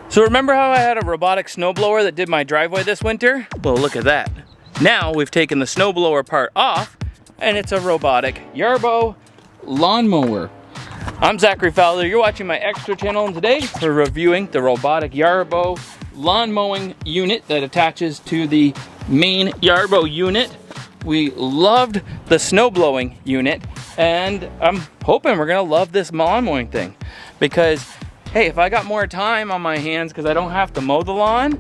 So remember how I had a robotic snowblower that did my driveway this winter? Well, look at that. Now we've taken the snowblower part off and it's a robotic Yarbo lawnmower. I'm Zachary Fowler, you're watching my extra channel, and today we're reviewing the robotic Yarbo lawn mowing unit that attaches to the main Yarbo unit. We loved the snow blowing unit, and I'm hoping we're gonna love this lawn mowing thing, because hey, if I got more time on my hands because I don't have to mow the lawn,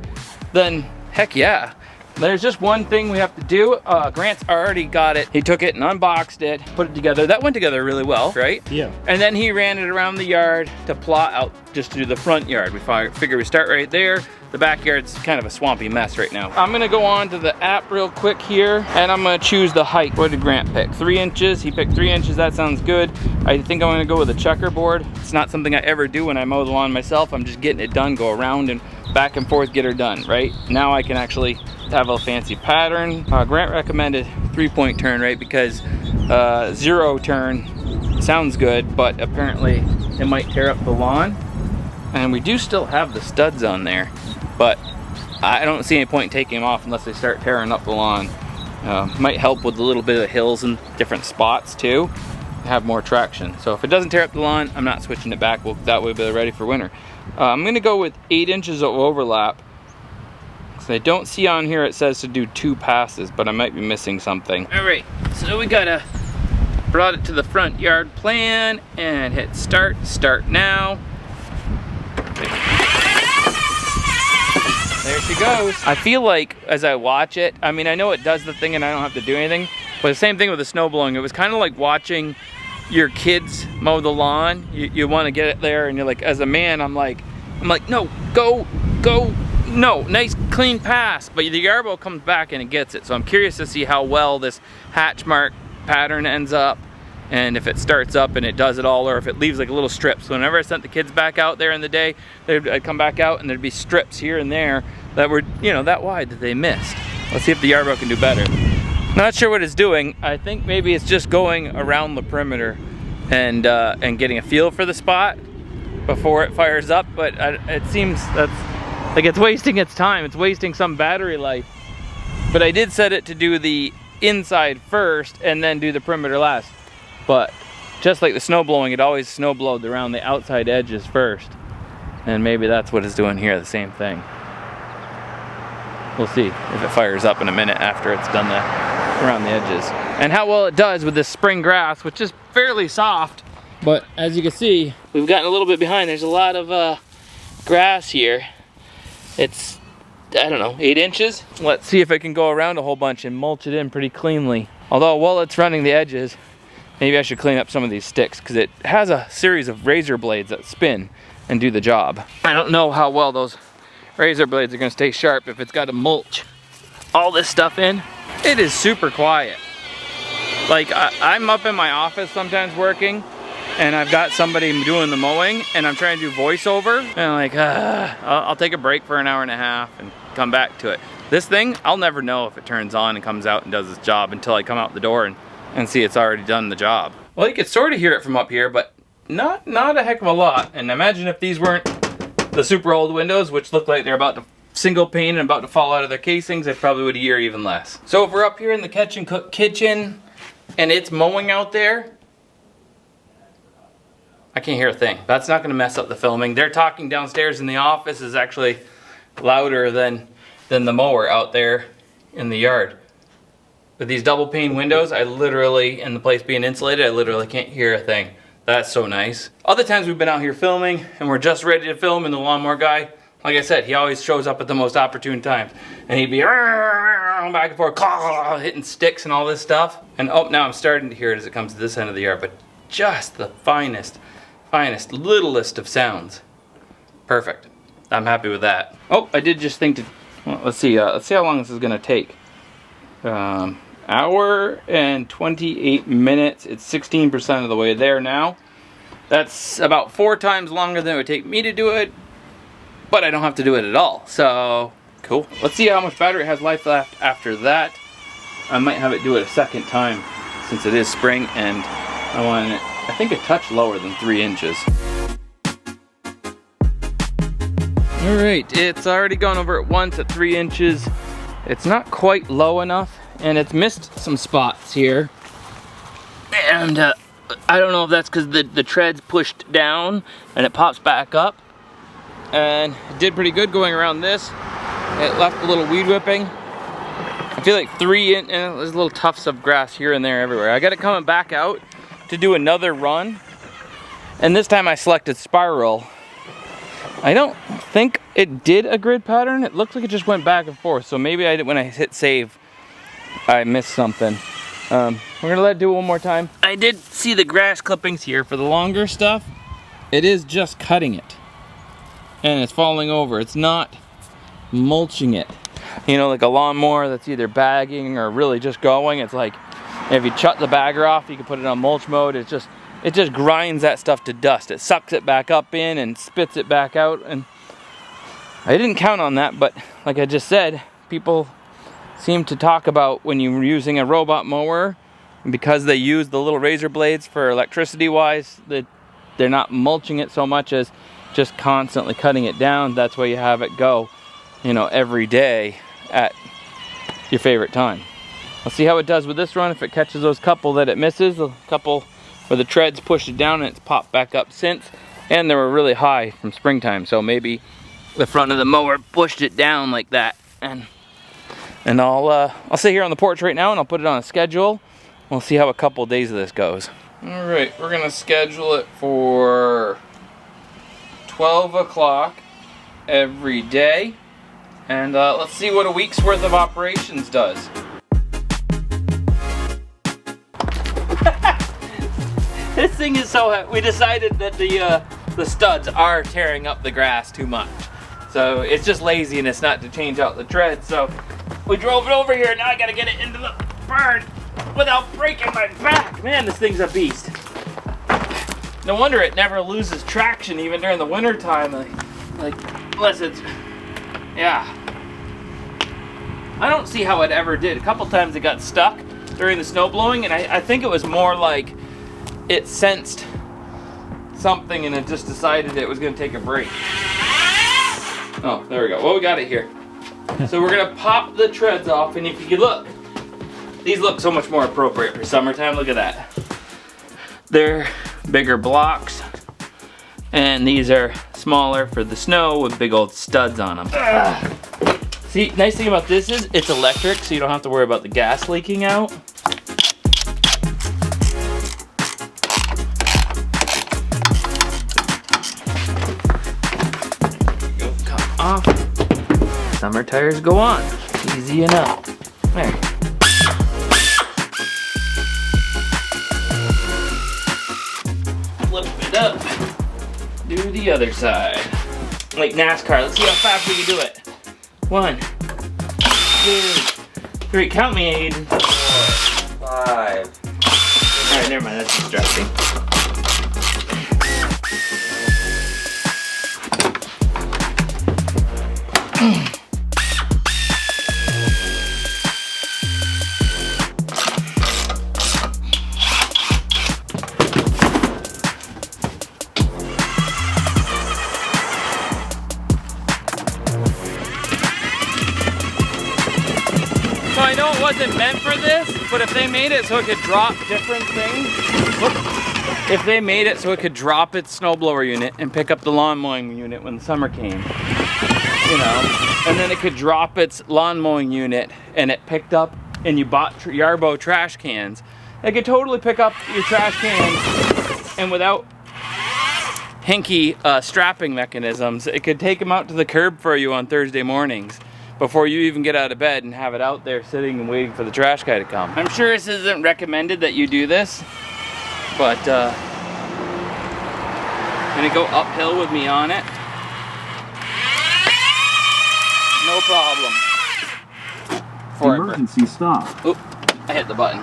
then heck yeah. There's just one thing we have to do. Grant's already got it. He took it and unboxed it, put it together. That went together really well, right? Yeah. And then he ran it around the yard to plot out just to do the front yard. We figure we start right there. The backyard's kind of a swampy mess right now. I'm gonna go on to the app real quick here, and I'm gonna choose the height. What did Grant pick? 3 inches. He picked 3 inches. That sounds good. I think I'm gonna go with a checkerboard. It's not something I ever do when I mow the lawn myself. I'm just getting it done, go around and back and forth, get her done, right? Now I can actually have a fancy pattern. Grant recommended 3-point turn, right? Because 0 turn sounds good, but apparently it might tear up the lawn. And we do still have the studs on there, but I don't see any point in taking them off unless they start tearing up the lawn. Might help with a little bit of hills and different spots too, have more traction. So if it doesn't tear up the lawn, I'm not switching it back. That way we'll be ready for winter. I'm gonna go with 8 inches of overlap. So I don't see on here it says to do 2 passes, but I might be missing something. All right, so we brought it to the front yard plan and hit start now. There she goes. I feel like as I watch it, I mean, I know it does the thing and I don't have to do anything, but the same thing with the snow blowing. It was kind of like watching your kids mow the lawn. You want to get it there, and you're like, as a man, I'm like, no, go, no, nice clean pass. But the Yarbo comes back and it gets it. So I'm curious to see how well this hatch mark pattern ends up, and if it starts up and it does it all, or if it leaves like a little strip. So whenever I sent the kids back out there in the day, I'd come back out and there'd be strips here and there that were, you know, that wide that they missed. Let's see if the Yarbo can do better. Not sure what it's doing. I think maybe it's just going around the perimeter and getting a feel for the spot before it fires up, but it seems that's like it's wasting its time. It's wasting some battery life. But I did set it to do the inside first and then do the perimeter last. But just like the snow blowing, it always snow blowed around the outside edges first. And maybe that's what it's doing here, the same thing. We'll see if it fires up in a minute after it's done that around the edges. And how well it does with this spring grass, which is fairly soft. But as you can see, we've gotten a little bit behind. There's a lot of grass here. It's, I don't know, 8 inches. Let's see if it can go around a whole bunch and mulch it in pretty cleanly. Although while it's running the edges, maybe I should clean up some of these sticks, because it has a series of razor blades that spin and do the job. I don't know how well those razor blades are gonna stay sharp if it's got to mulch all this stuff in. It is super quiet. Like I'm up in my office sometimes working, and I've got somebody doing the mowing, and I'm trying to do voiceover, and I'm like, I'll take a break for an hour and a half and come back to it. This thing, I'll never know if it turns on and comes out and does its job until I come out the door and see it's already done the job. Well, you could sort of hear it from up here, but not a heck of a lot. And imagine if these weren't the super old windows, which look like they're about to single pane and about to fall out of their casings, I probably would hear even less. So if we're up here in the catch and cook kitchen and it's mowing out there, I can't hear a thing. That's not gonna mess up the filming. They're talking downstairs in the office is actually louder than the mower out there in the yard. With these double pane windows, I literally, and the place being insulated, I literally can't hear a thing. That's so nice. Other times we've been out here filming and we're just ready to film, and the lawnmower guy, like I said, he always shows up at the most opportune times. And he'd be back and forth, hitting sticks and all this stuff. And oh, now I'm starting to hear it as it comes to this end of the yard, but just the finest, littlest of sounds. Perfect. I'm happy with that. Oh, I did just think to, well, let's see how long this is gonna take. Hour and 28 minutes. It's 16% of the way there now. That's about 4 times longer than it would take me to do it, but I don't have to do it at all. So cool. Let's see how much battery has life left after that. I might have it do it a second time since it is spring, and I want it, I think, a touch lower than 3 inches. All right, it's already gone over it once at 3 inches. It's not quite low enough, and it's missed some spots here. And I don't know if that's because the tread's pushed down and it pops back up. And it did pretty good going around this. It left a little weed whipping. I feel like 3 inch, and there's little tufts of grass here and there everywhere. I got it coming back out to do another run. And this time I selected spiral. I don't think it did a grid pattern. It looked like it just went back and forth. So maybe when I hit save, I missed something. We're gonna let it do it one more time. I did see the grass clippings here for the longer stuff. It is just cutting it. And it's falling over. It's not mulching it. You know, like a lawnmower that's either bagging or really just going. It's like, if you shut the bagger off, you can put it on mulch mode. It just grinds that stuff to dust. It sucks it back up in and spits it back out. And I didn't count on that, but like I just said, people seem to talk about when you're using a robot mower, because they use the little razor blades for electricity wise, that they're not mulching it so much as just constantly cutting it down. That's why you have it go, you know, every day at your favorite time. I'll see how it does with this run, if it catches those couple that it misses, a couple where the treads pushed it down and it's popped back up since, and they were really high from springtime, so maybe the front of the mower pushed it down like that. And I'll sit here on the porch right now and I'll put it on a schedule. We'll see how a couple days of this goes. All right, we're gonna schedule it for 12 o'clock every day, and let's see what a week's worth of operations does. This thing is so, we decided that the studs are tearing up the grass too much. So it's just laziness not to change out the tread. So we drove it over here, now I gotta get it into the barn without breaking my back. Man, this thing's a beast. No wonder it never loses traction even during the winter time. Like unless it's, yeah. I don't see how it ever did. A couple times it got stuck during the snow blowing, and I think it was more like it sensed something and it just decided it was gonna take a break. Oh, there we go. Well, we got it here. So we're gonna pop the treads off, and if you look, these look so much more appropriate for summertime. Look at that. They're bigger blocks, and these are smaller for the snow with big old studs on them. See, nice thing about this is it's electric, so you don't have to worry about the gas leaking out. Off. Summer tires go on. Easy enough. There. Flip it up. Do the other side. Like NASCAR. Let's see how fast we can do it. 1, 2, 3. Count me, Aiden. 4, 5. Alright, never mind. That's distracting. So I know it wasn't meant for this, but if they made it so it could drop different things, if they made it so it could drop its snowblower unit and pick up the lawn mowing unit when the summer came, you know, and then it could drop its lawn mowing unit and it picked up, and you bought Yarbo trash cans, it could totally pick up your trash cans, and without hinky strapping mechanisms, it could take them out to the curb for you on Thursday mornings before you even get out of bed and have it out there sitting and waiting for the trash guy to come. I'm sure this isn't recommended that you do this, but gonna go uphill with me on it. No problem. Emergency stop. Oop, I hit the button.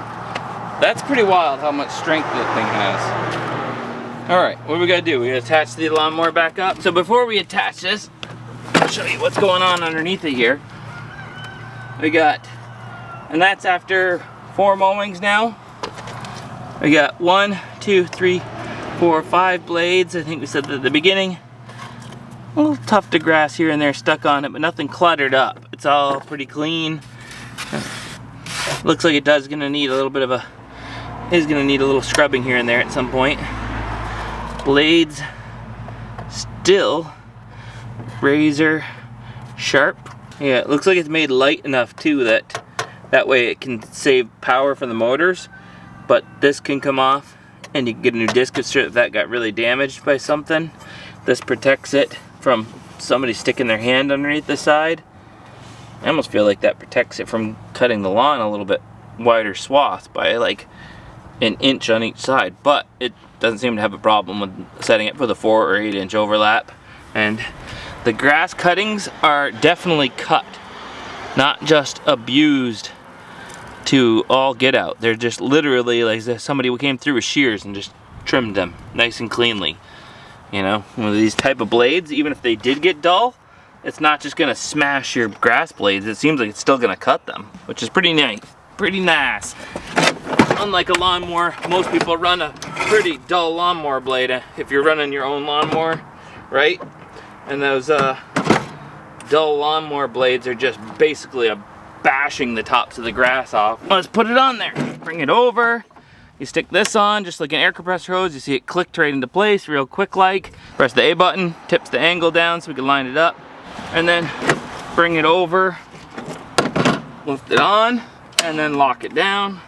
That's pretty wild how much strength that thing has. All right, what do we gotta do? We gotta attach the lawnmower back up. So before we attach this, I'll show you what's going on underneath it here. We got, and that's after 4 mowings now. We got 1, 2, 3, 4, 5 blades. I think we said that at the beginning. A little tuft of grass here and there stuck on it, but nothing cluttered up. It's all pretty clean. Looks like it is gonna need a little scrubbing here and there at some point. Blades still razor sharp. Yeah, it looks like it's made light enough too that way it can save power from the motors, but this can come off and you can get a new disc if that got really damaged by something. This protects it from somebody sticking their hand underneath the side. I almost feel like that protects it from cutting the lawn a little bit wider swath by like an inch on each side, but it doesn't seem to have a problem with setting it for the 4 or 8 inch overlap. And the grass cuttings are definitely cut, not just abused to all get out. They're just literally like somebody came through with shears and just trimmed them nice and cleanly. You know, with these type of blades, even if they did get dull, it's not just gonna smash your grass blades. It seems like it's still gonna cut them, which is pretty nice. Pretty nice. Unlike a lawnmower, most people run a pretty dull lawnmower blade if you're running your own lawnmower, right? And those dull lawnmower blades are just basically bashing the tops of the grass off. Let's put it on there. Bring it over. You stick this on just like an air compressor hose. You see it clicked right into place real quick like. Press the A button, tips the angle down so we can line it up. And then bring it over, lift it on, and then lock it down.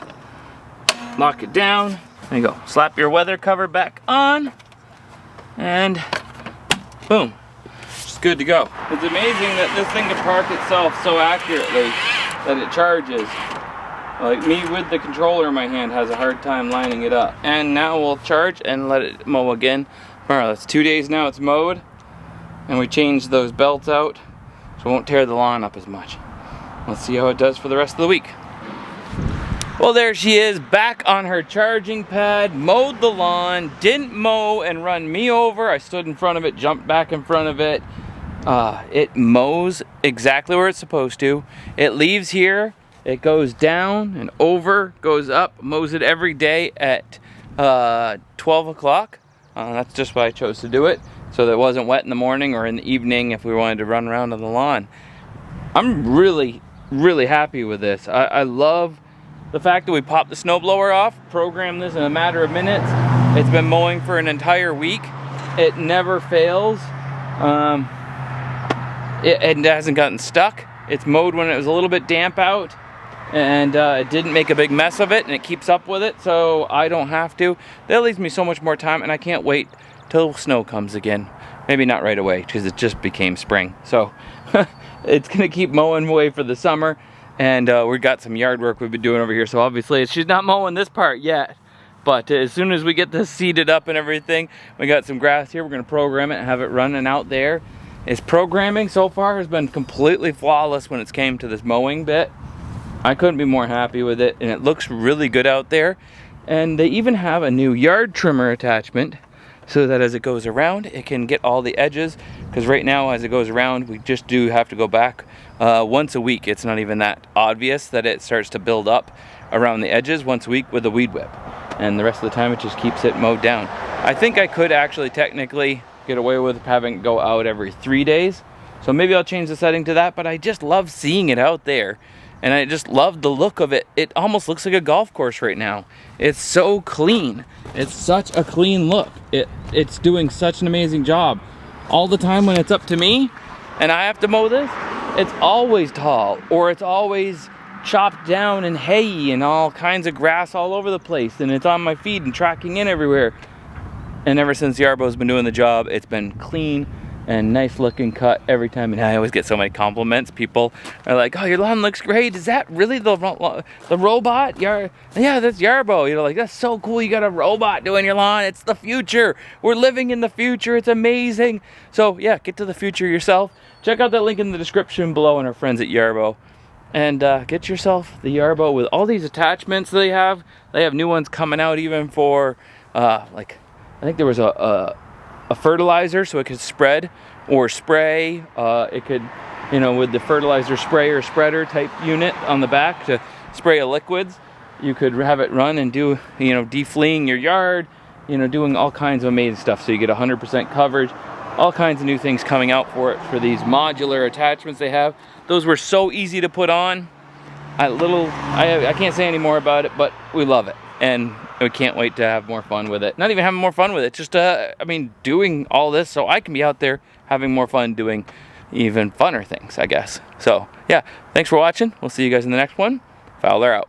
Lock it down. There you go. Slap your weather cover back on, and boom. It's good to go. It's amazing that this thing can park itself so accurately that it charges. Like me with the controller in my hand has a hard time lining it up. And now we'll charge and let it mow again. Alright, that's 2 days now it's mowed. And we changed those belts out so it won't tear the lawn up as much. Let's see how it does for the rest of the week. Well, there she is, back on her charging pad, mowed the lawn, didn't mow and run me over. I stood in front of it, jumped back in front of it. It mows exactly where it's supposed to. It leaves here, it goes down and over, goes up, mows it every day at 12 o'clock. That's just why I chose to do it, so that it wasn't wet in the morning or in the evening if we wanted to run around on the lawn. I'm really, really happy with this. I love the fact that we popped the snowblower off, programmed this in a matter of minutes. It's been mowing for an entire week. It never fails. It hasn't gotten stuck. It's mowed when it was a little bit damp out, and it didn't make a big mess of it, and it keeps up with it, so I don't have to. That leaves me so much more time, and I can't wait till snow comes again. Maybe not right away, because it just became spring. So it's gonna keep mowing away for the summer. And we got some yard work we've been doing over here, so obviously she's not mowing this part yet. But as soon as we get this seeded up and everything, we got some grass here, we're gonna program it and have it running out there. Its programming so far has been completely flawless when it's came to this mowing bit. I couldn't be more happy with it, and it looks really good out there. And they even have a new yard trimmer attachment, so that as it goes around, it can get all the edges. Because right now, as it goes around, we just do have to go back once a week. It's not even that obvious that it starts to build up around the edges once a week with a weed whip. And the rest of the time, it just keeps it mowed down. I think I could actually technically get away with having it go out every 3 days. So maybe I'll change the setting to that, but I just love seeing it out there. And I just love the look of it. It almost looks like a golf course right now. It's so clean. It's such a clean look. It's doing such an amazing job. All the time when it's up to me and I have to mow this, it's always tall, or it's always chopped down and hay and all kinds of grass all over the place, and it's on my feet and tracking in everywhere. And ever since Yarbo's been doing the job, it's been clean and nice looking cut every time. And I always get so many compliments. People are like, oh, your lawn looks great. Is that really the robot? Yeah, that's Yarbo. You know, like, that's so cool. You got a robot doing your lawn. It's the future. We're living in the future. It's amazing. So yeah, get to the future yourself. Check out that link in the description below and our friends at Yarbo. And get yourself the Yarbo with all these attachments they have. They have new ones coming out even for, like, I think there was a fertilizer, so it could spread or spray. It could, you know, with the fertilizer sprayer spreader type unit on the back to spray liquids, you could have it run and do, you know, defleeing your yard, you know, doing all kinds of amazing stuff. So you get 100% coverage. all kinds of new things coming out for it, for these modular attachments they have. Those were so easy to put on. I can't say any more about it, but we love it. And we can't wait to have more fun with it. Not even having more fun with it, just, I mean, doing all this so I can be out there having more fun doing even funner things, I guess. So, yeah, thanks for watching. We'll see you guys in the next one. Fowler out.